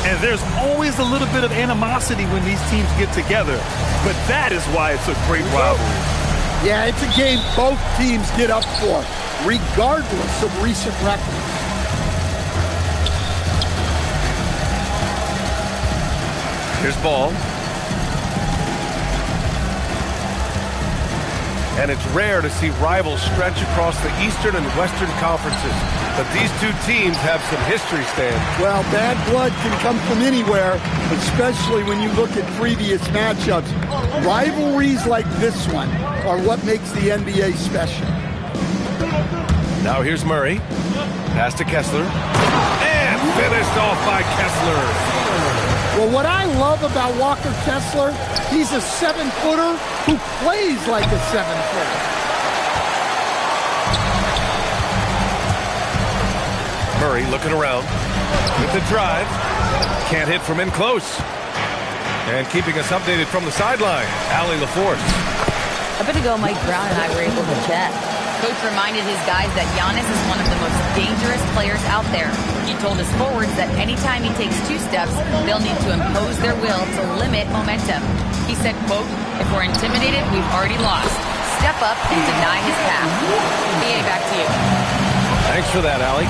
And there's always a little bit of animosity when these teams get together. But that is why it's a great rivalry. Yeah, it's a game both teams get up for, regardless of recent records. Here's ball. And it's rare to see rivals stretch across the Eastern and Western conferences. But these two teams have some history, Stan. Well, bad blood can come from anywhere, especially when you look at previous matchups. Rivalries like this one are what makes the NBA special. Now here's Murray. Pass to Kessler. And finished off by Kessler. Well, what I love about Walker Kessler, he's a 7-footer who plays like a 7-footer. Murray looking around with the drive. Can't hit from in close. And keeping us updated from the sideline, Allie LaForce. A bit ago, Mike Brown and I were able to chat. Coach reminded his guys that Giannis is one of the most dangerous players out there. He told his forwards that anytime he takes 2 steps, they'll need to impose their will to limit momentum. He said, quote, "If we're intimidated, we've already lost. Step up and deny his path." BA, back to you. Thanks for that, Allie.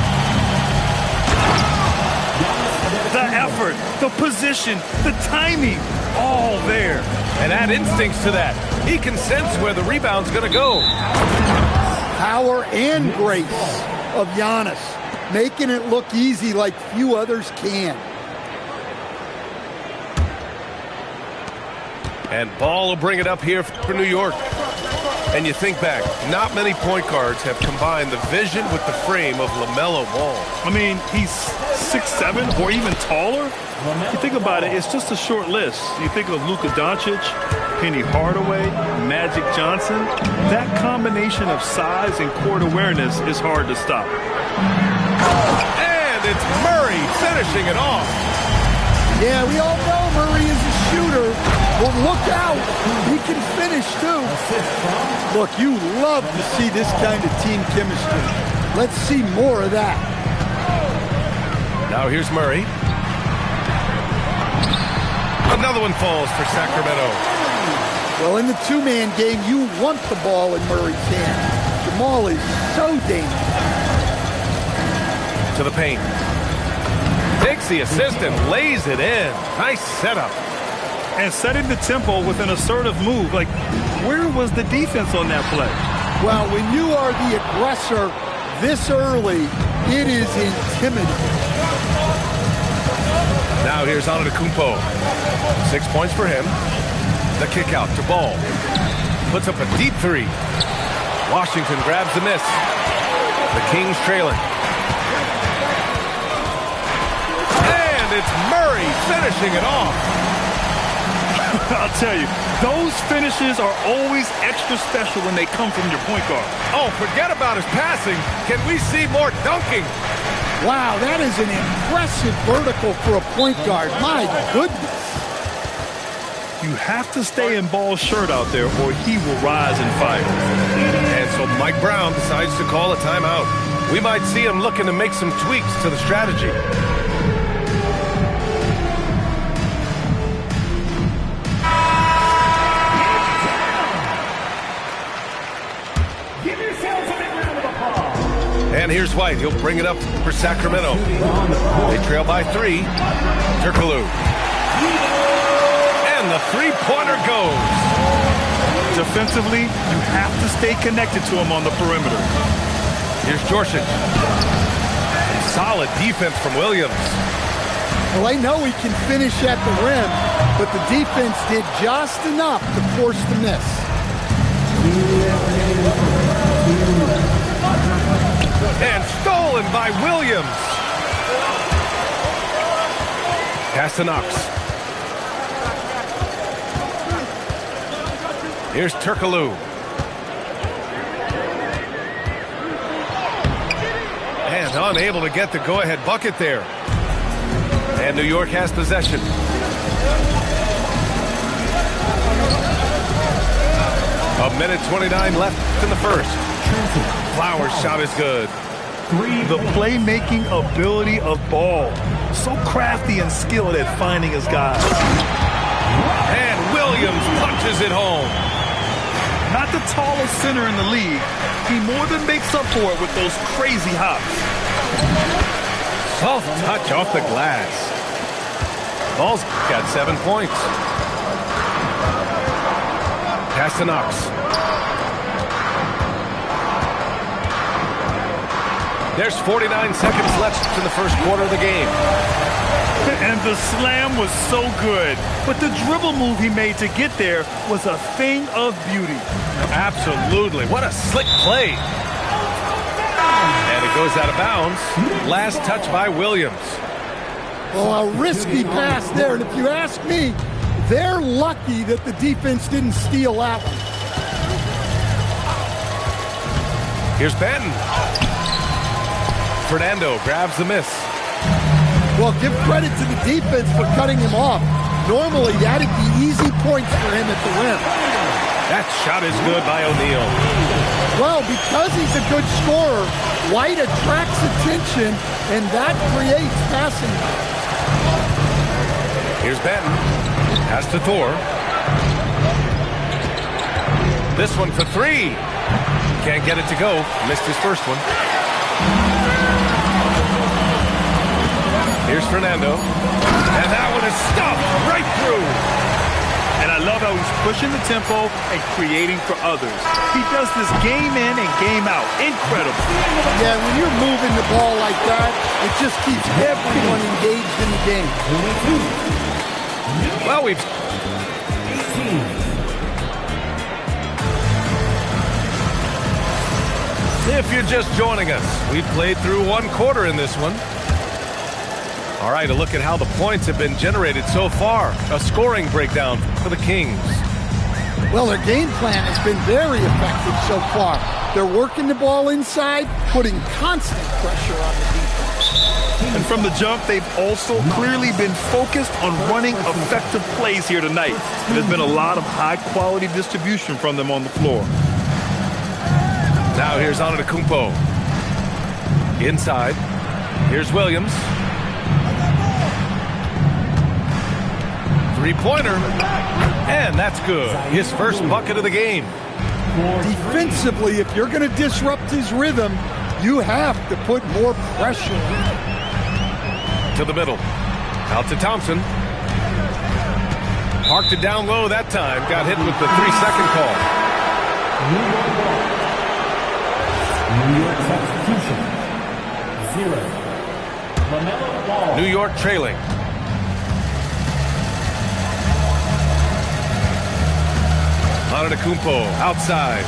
The effort, the position, the timing, all there. And add instincts to that. He can sense where the rebound's going to go. Power and grace of Giannis, making it look easy like few others can. And Ball will bring it up here for New York. And you think back, not many point guards have combined the vision with the frame of LaMelo Ball. I mean, he's 6'7" or even taller. You think about it, it's just a short list. You think of Luka Doncic, Penny Hardaway, Magic Johnson. That combination of size and court awareness is hard to stop. And it's Murray finishing it off. Yeah, we all know Murray is a shooter. Well, look out. He can finish, too. Look, you love to see this kind of team chemistry. Let's see more of that. Now here's Murray. Another one falls for Sacramento. Well, in the 2-man game, you want the ball in Murray's hand. Jamal is so dangerous. To the paint. Takes the assist and lays it in. Nice setup. And setting the tempo with an assertive move. Like, where was the defense on that play? Well, when you are the aggressor this early, it is intimidating. Now here's Antetokounmpo. 6 points for him. The kick out to Ball. Puts up a deep 3. Washington grabs the miss. The Kings trailing. And it's Murray finishing it off. I'll tell you, those finishes are always extra special when they come from your point guard. Oh, forget about his passing. Can we see more dunking? Wow, that is an impressive vertical for a point guard. My goodness. You have to stay in Ball's shirt out there or he will rise and fire. And so Mike Brown decides to call a timeout. We might see him looking to make some tweaks to the strategy. And here's White. He'll bring it up for Sacramento. They trail by 3. Turkoglu. And the 3-pointer goes. Defensively, you have to stay connected to him on the perimeter. Here's Jorsic. Solid defense from Williams. Well, I know he can finish at the rim, but the defense did just enough to force the miss. And stolen by Williams. Pass to Knox. Here's Turkoglu. And unable to get the go-ahead bucket there. And New York has possession. A minute 29 left in the first. Flowers' shot is good. The playmaking ability of Ball. So crafty and skilled at finding his guys. And Williams punches it home. Not the tallest center in the league, he more than makes up for it with those crazy hops. Soft touch off the glass. Ball's got 7 points. Pass to Knox. There's 49 seconds left in the first quarter of the game. And the slam was so good, but the dribble move he made to get there was a thing of beauty. Absolutely. What a slick play. And it goes out of bounds. Last touch by Williams. Well, a risky pass there, and if you ask me, they're lucky that the defense didn't steal that one. Here's Benton. Fernando grabs the miss. Well, give credit to the defense for cutting him off. Normally, that'd be easy points for him at the rim. That shot is good by O'Neal. Well, because he's a good scorer, White attracts attention, and that creates passing. Here's Benton. Pass to Thor. This one for three. Can't get it to go. Missed his first one. Here's Fernando. And that one is stuffed right through. And I love how he's pushing the tempo and creating for others. He does this game in and game out. Incredible. Yeah, when you're moving the ball like that, it just keeps everyone engaged in the game. Well, we've... If you're just joining us, we've played through one quarter in this one. All right, a look at how the points have been generated so far. A scoring breakdown for the Kings. Well, their game plan has been very effective so far. They're working the ball inside, putting constant pressure on the defense. And from the jump, they've also clearly been focused on running effective plays here tonight. There's been a lot of high-quality distribution from them on the floor. Now here's Antetokounmpo. Inside. Here's Williams. Three-pointer. And that's good. His first bucket of the game. Defensively, if you're going to disrupt his rhythm, you have to put more pressure. To the middle. Out to Thompson. Parked it down low that time. Got hit with the 3-second call. New York substitution. 0. LaMelo Ball. New York trailing. Antetokounmpo outside.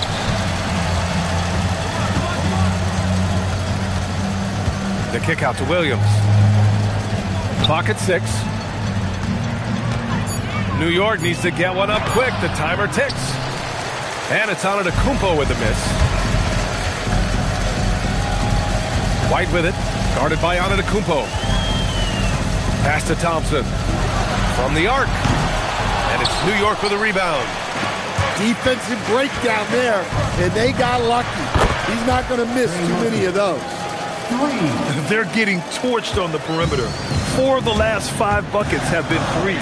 The kick out to Williams. Clock at 6. New York needs to get one up quick. The timer ticks. And it's Antetokounmpo with the miss. White with it. Guarded by Antetokounmpo. Pass to Thompson. From the arc. And it's New York with a rebound. Defensive breakdown there, and they got lucky. He's not going to miss too many of those. They're getting torched on the perimeter. 4 of the last 5 buckets have been threes.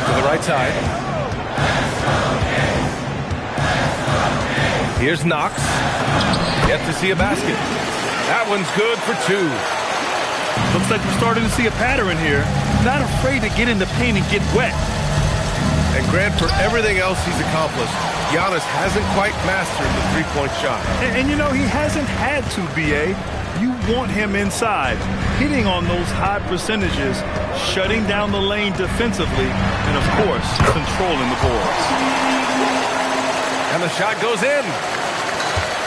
To the right side. Here's Knox. Yet to see a basket. That one's good for 2. Looks like we're starting to see a pattern here. Not afraid to get in the paint and get wet. And Grant, for everything else he's accomplished, Giannis hasn't quite mastered the three-point shot. And you know, he hasn't had to, B.A. You want him inside, hitting on those high percentages, shutting down the lane defensively, and, of course, controlling the boards. And the shot goes in.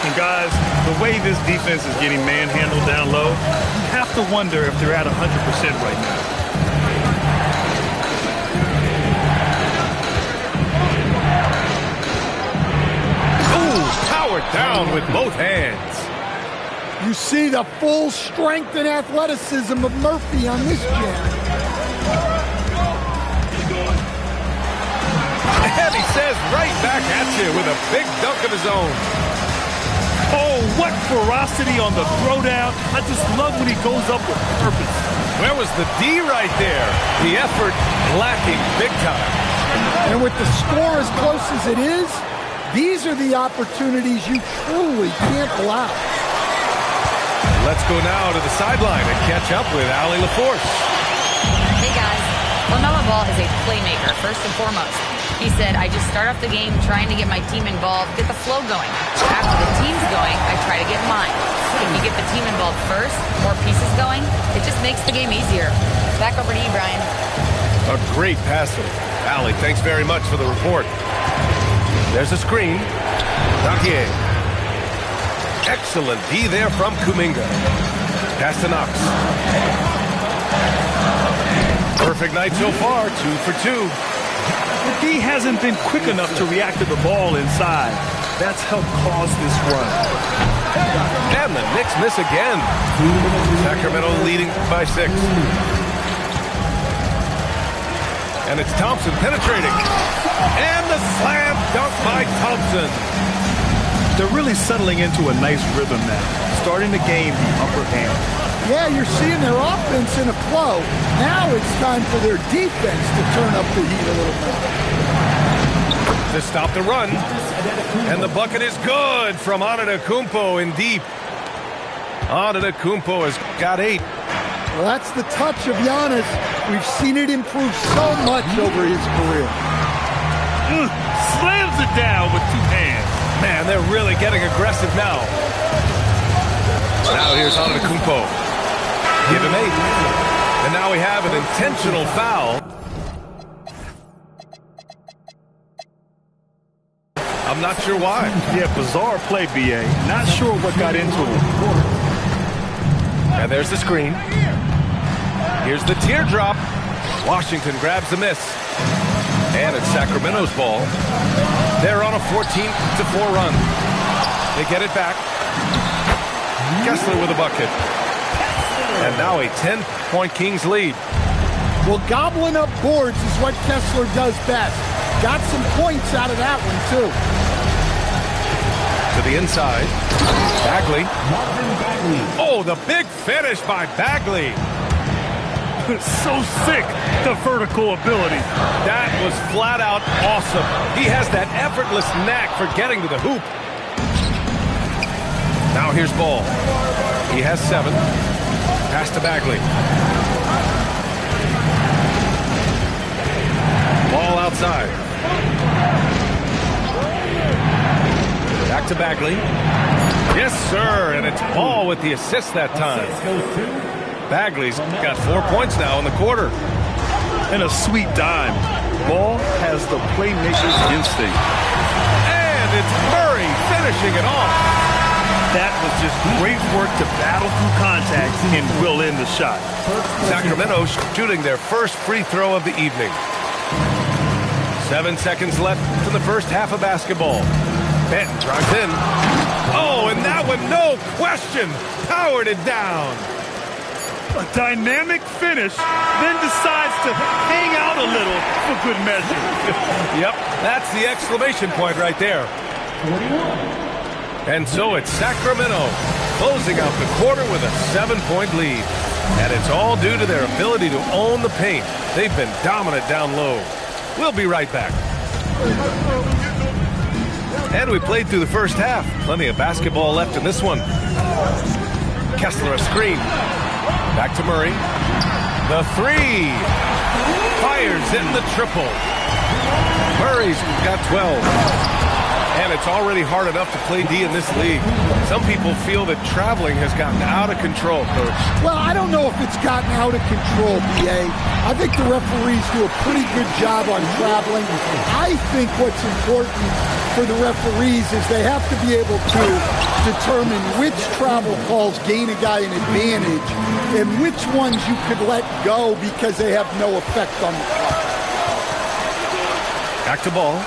And, guys, the way this defense is getting manhandled down low, you have to wonder if they're at 100% right now. Down with both hands. You see the full strength and athleticism of Murphy on this jam. And he says right back at you with a big dunk of his own. Oh, what ferocity on the throwdown. I just love when he goes up with purpose. Where was the D right there? The effort lacking big time. And with the score as close as it is, these are the opportunities you truly can't allow. Let's go now to the sideline and catch up with Allie LaForce. Hey guys, LaMelo Ball is a playmaker, first and foremost. He said, I just start off the game trying to get my team involved, get the flow going. After the team's going, I try to get mine. If you get the team involved first, more pieces going, it just makes the game easier. Back over to you, Brian. A great passer. Allie, thanks very much for the report. There's a screen. Dantier. Excellent D there from Kuminga. Pass to Knox. Perfect night so far, 2 for 2. The D hasn't been quick enough to react to the ball inside. That's helped cause this run. And the Knicks miss again. Sacramento leading by 6. And it's Thompson penetrating. And the slam dunk by Thompson. They're really settling into a nice rhythm now, starting to gain the upper hand. Yeah, you're seeing their offense in a flow. Now it's time for their defense to turn up the heat a little bit. To stop the run. And the bucket is good from Antetokounmpo in deep. Antetokounmpo has got 8. Well, that's the touch of Giannis. We've seen it improve so much over his career. Slams it down with 2 hands. Man, they're really getting aggressive now. Now here's Antetokounmpo. Give him 8. And now we have an intentional foul. I'm not sure why. Yeah, bizarre play, B.A. Not sure what got into him. And there's the screen. Here's the teardrop. Washington grabs the miss. And it's Sacramento's ball. They're on a 14-4 run. They get it back. Kessler with a bucket. And now a 10-point Kings lead. Well, gobbling up boards is what Kessler does best. Got some points out of that one, too. To the inside. Bagley. Oh, the big finish by Bagley. So sick, the vertical ability. That was flat out awesome. He has that effortless knack for getting to the hoop. Now here's Ball. He has 7. Pass to Bagley. Ball outside. Back to Bagley. Yes, sir, and it's Ball with the assist that time. Bagley's got 4 points now in the quarter. And a sweet dime. Ball has the playmaker's instinct. And it's Murray finishing it off. That was just great work to battle through contact and will in the shot. Sacramento shooting their first free throw of the evening. 7 seconds left in the first half of basketball. Benton drives in. Oh, and that one, no question, powered it down. A dynamic finish, then decides to hang out a little for good measure. Yep, that's the exclamation point right there. 41. And so it's Sacramento closing out the quarter with a 7-point lead. And it's all due to their ability to own the paint. They've been dominant down low. We'll be right back. And we played through the first half. Plenty of basketball left in this one. Kessler a screen. Back to Murray. The 3. Fires in the triple. Murray's got 12. And it's already hard enough to play D in this league. Some people feel that traveling has gotten out of control, Coach. Well, I don't know if it's gotten out of control, B.A. I think the referees do a pretty good job on traveling. I think what's important for the referees is they have to be able to determine which travel calls gain a guy an advantage and which ones you could let go because they have no effect on the clock. Back to Ball.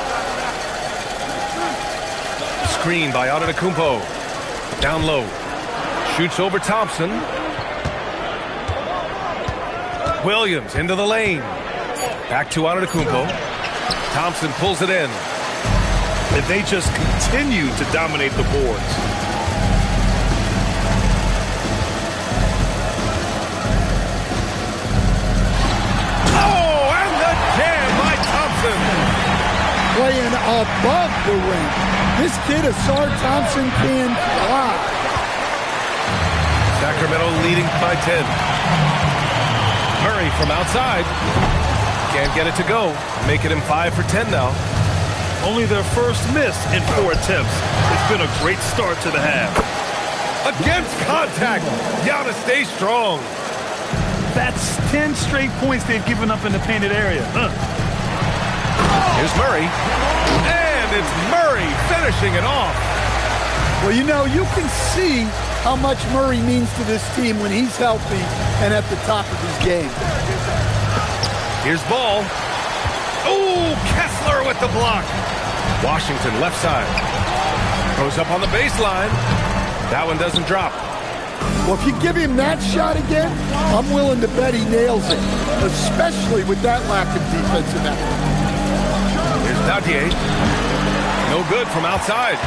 Screen by Antetokounmpo. Down low. Shoots over Thompson. Williams into the lane. Back to Antetokounmpo. Thompson pulls it in. And they just continue to dominate the boards. above the rim. This kid, Asar Thompson, can fly. Sacramento leading by 10. Murray from outside. Can't get it to go. Making him 5 for 10 now. Only their first miss in 4 attempts. It's been a great start to the half. Against contact. Giannis stays strong. That's 10 straight points they've given up in the painted area. Here's Murray. And it's Murray finishing it off. Well, you know, you can see how much Murray means to this team when he's healthy and at the top of his game. Here's Ball. Oh, Kessler with the block. Washington left side. Goes up on the baseline. That one doesn't drop. Well, if you give him that shot again, I'm willing to bet he nails it, especially with that lack of defensive effort. Here's Dadier. No good from outside.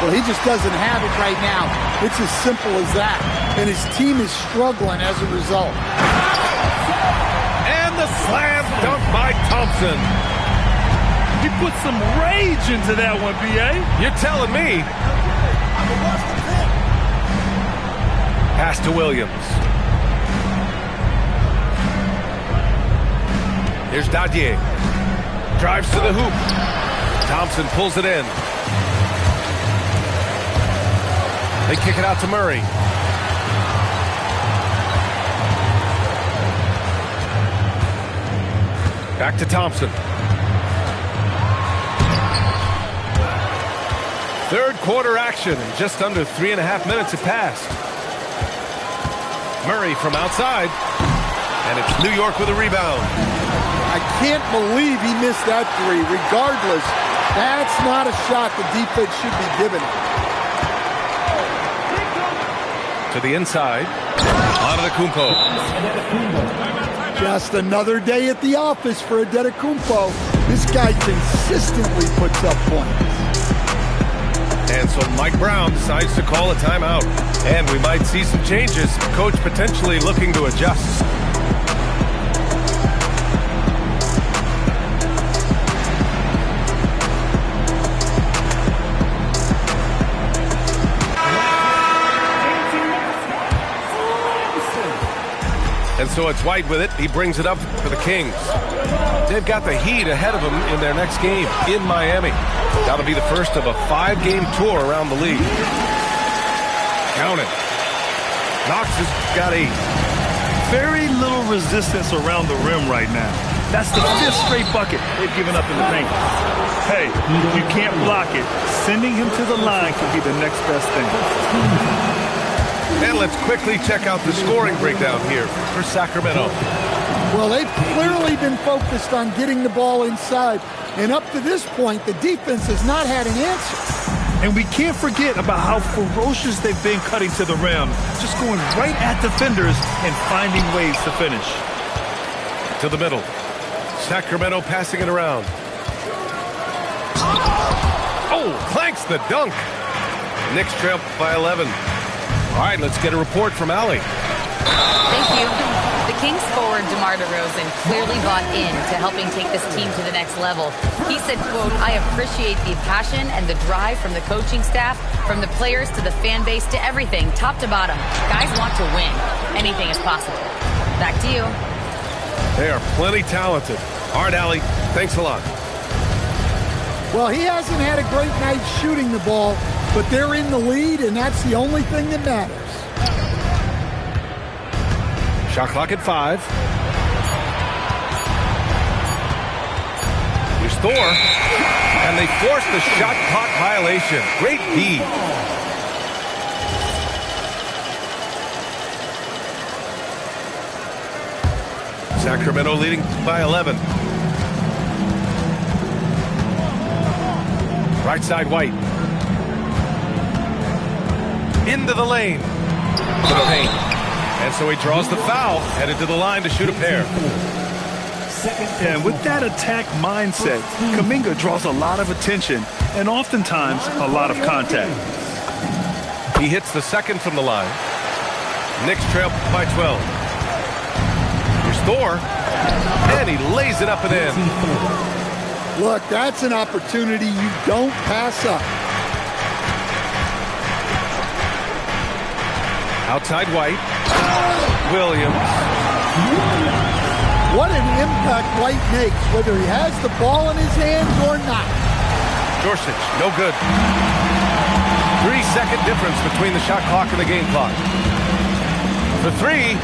Well, he just doesn't have it right now. It's as simple as that. And his team is struggling as a result. And the slam dunk by Thompson. He put some rage into that one, B.A. You're telling me. Pass to Williams. Here's Dadier. Drives to the hoop. Thompson pulls it in. They kick it out to Murray. Back to Thompson. Third quarter action. Just under 3.5 minutes have passed. Murray from outside. And it's New York with a rebound. I can't believe he missed that three. Regardless, that's not a shot the defense should be giving him. To the inside. Antetokounmpo. Just another day at the office for Antetokounmpo. This guy consistently puts up points. And so Mike Brown decides to call a timeout. And we might see some changes. Coach potentially looking to adjust. And so it's White with it. He brings it up for the Kings. They've got the Heat ahead of them in their next game in Miami. That'll be the first of a 5-game tour around the league. Count it. Knox has got 8. Very little resistance around the rim right now. That's the 5th straight bucket they've given up in the paint. Hey, you can't block it. Sending him to the line could be the next best thing. And let's quickly check out the scoring breakdown here for Sacramento. Well, they've clearly been focused on getting the ball inside. And up to this point, the defense has not had an answer. And we can't forget about how ferocious they've been cutting to the rim. Just going right at defenders and finding ways to finish. To the middle. Sacramento passing it around. Oh, clanks the dunk. Knicks trail by 11. All right, let's get a report from Allie. Thank you. The Kings forward DeMar DeRozan clearly bought in to helping take this team to the next level. He said, quote, "I appreciate the passion and the drive from the coaching staff, from the players to the fan base to everything, top to bottom. Guys want to win. Anything is possible." Back to you. They are plenty talented. All right, Allie, thanks a lot. Well, he hasn't had a great night shooting the ball, but they're in the lead, and that's the only thing that matters. Shot clock at 5. Here's Thor. And they force the shot clock violation. Great D. Sacramento leading by 11. Right side, White. Into the lane. To the paint. And so he draws the foul, headed to the line to shoot a pair. And with that attack mindset, Kuminga draws a lot of attention and oftentimes a lot of contact. He hits the second from the line. Knicks trail by 12. Here's Thor. And he lays it up and in. Look, that's an opportunity you don't pass up. Outside White. Williams. What an impact White makes, whether he has the ball in his hands or not. Dorsich, no good. 3-second difference between the shot clock and the game clock. For three.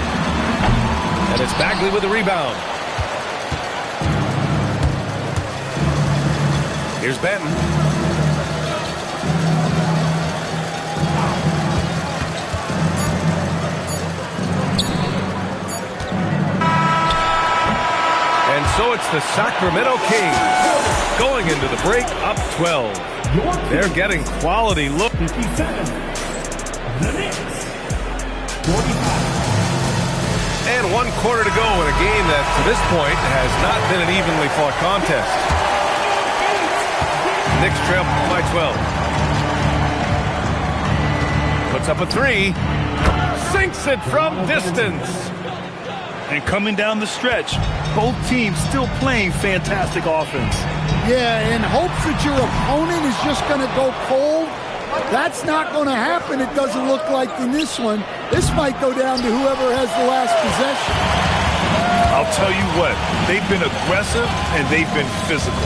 And it's Bagley with the rebound. Here's Benton. And so it's the Sacramento Kings going into the break up 12. They're getting quality look. 57. The Knicks. 45. And 1 quarter to go in a game that, to this point, has not been an evenly fought contest. Knicks trail by 12. Puts up a three. Sinks it from distance. And coming down the stretch, both teams still playing fantastic offense. Yeah, in hopes that your opponent is just going to go cold. That's not going to happen, it doesn't look like in this one. This might go down to whoever has the last possession. I'll tell you what, they've been aggressive and they've been physical.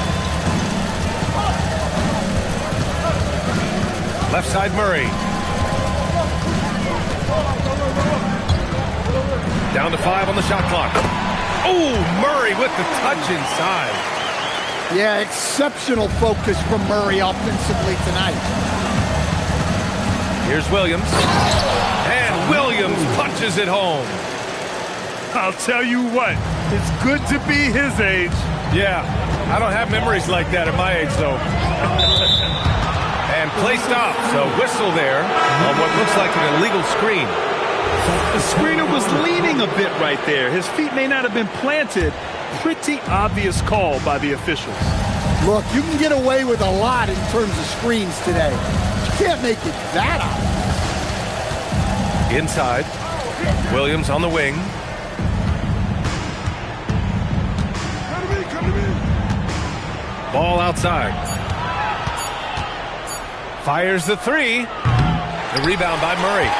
Left side Murray. Down to 5 on the shot clock. Oh, Murray with the touch inside. Yeah, exceptional focus from Murray offensively tonight. Here's Williams. And Williams punches it home. I'll tell you what, it's good to be his age. Yeah, I don't have memories like that at my age, though. And play stops. A whistle there on what looks like an illegal screen. The screener was leaning a bit right there. His feet may not have been planted. Pretty obvious call by the officials. Look, you can get away with a lot in terms of screens today. You can't make it that obvious. Inside. Williams on the wing. Ball outside. Fires the three. The rebound by Murray.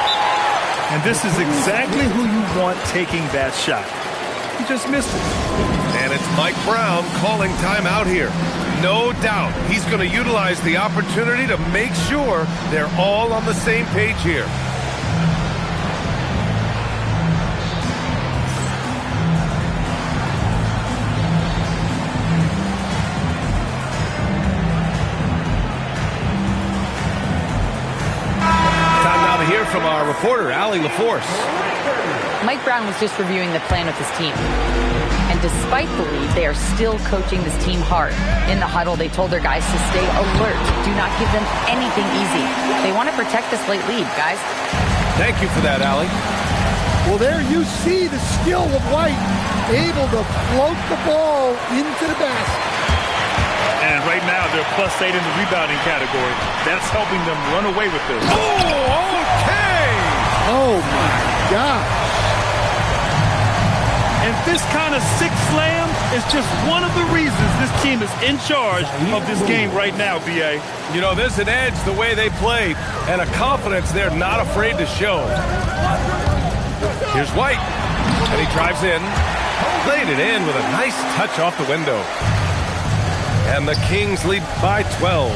And this is exactly who you want taking that shot. He just missed it. And it's Mike Brown calling timeout here. No doubt he's going to utilize the opportunity to make sure they're all on the same page here. From our reporter, Allie LaForce. Mike Brown was just reviewing the plan with his team. And despite the lead, they are still coaching this team hard. In the huddle, they told their guys to stay alert. Do not give them anything easy. They want to protect this late lead, guys. Thank you for that, Allie. Well, there you see the skill of White, able to float the ball into the basket. And right now, they're +8 in the rebounding category. That's helping them run away with this. Oh, okay! Oh, my gosh. And this kind of sick slam is just one of the reasons this team is in charge of this game right now, B.A. You know, there's an edge the way they play and a confidence they're not afraid to show. Here's White. And he drives in. Laid it in with a nice touch off the window. And the Kings lead by 12.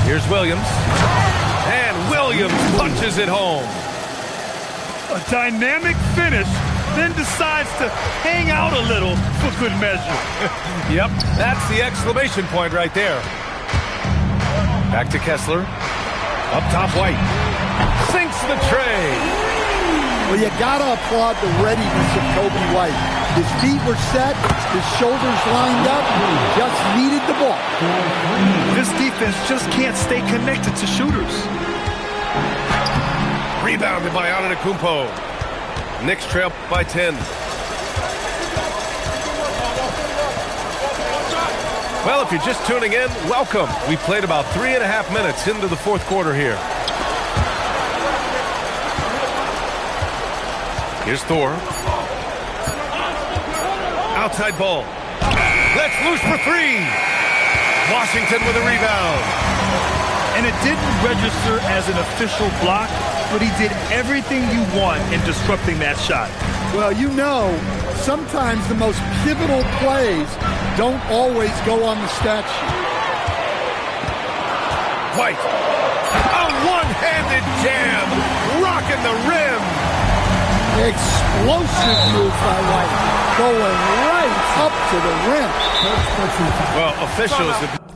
Here's Williams. And Williams punches it home. A dynamic finish, then decides to hang out a little for good measure. Yep, that's the exclamation point right there. Back to Kessler. Up top, White. Sinks the tray. Well, you gotta applaud the readiness of Kobe White. His feet were set, his shoulders lined up, just needed the ball. This defense just can't stay connected to shooters. Rebounded by Antetokounmpo. Knicks trail by 10. Well, if you're just tuning in, welcome. We played about 3.5 minutes into the fourth quarter here. Here's Thor. Outside ball. Let's loose for three. Washington with a rebound. And it didn't register as an official block, but he did everything you want in disrupting that shot. Well, you know, sometimes the most pivotal plays don't always go on the stat sheet. White. A one-handed jam. Rocking the rim. Explosive move by White. Going right up to the rim. Well, officials have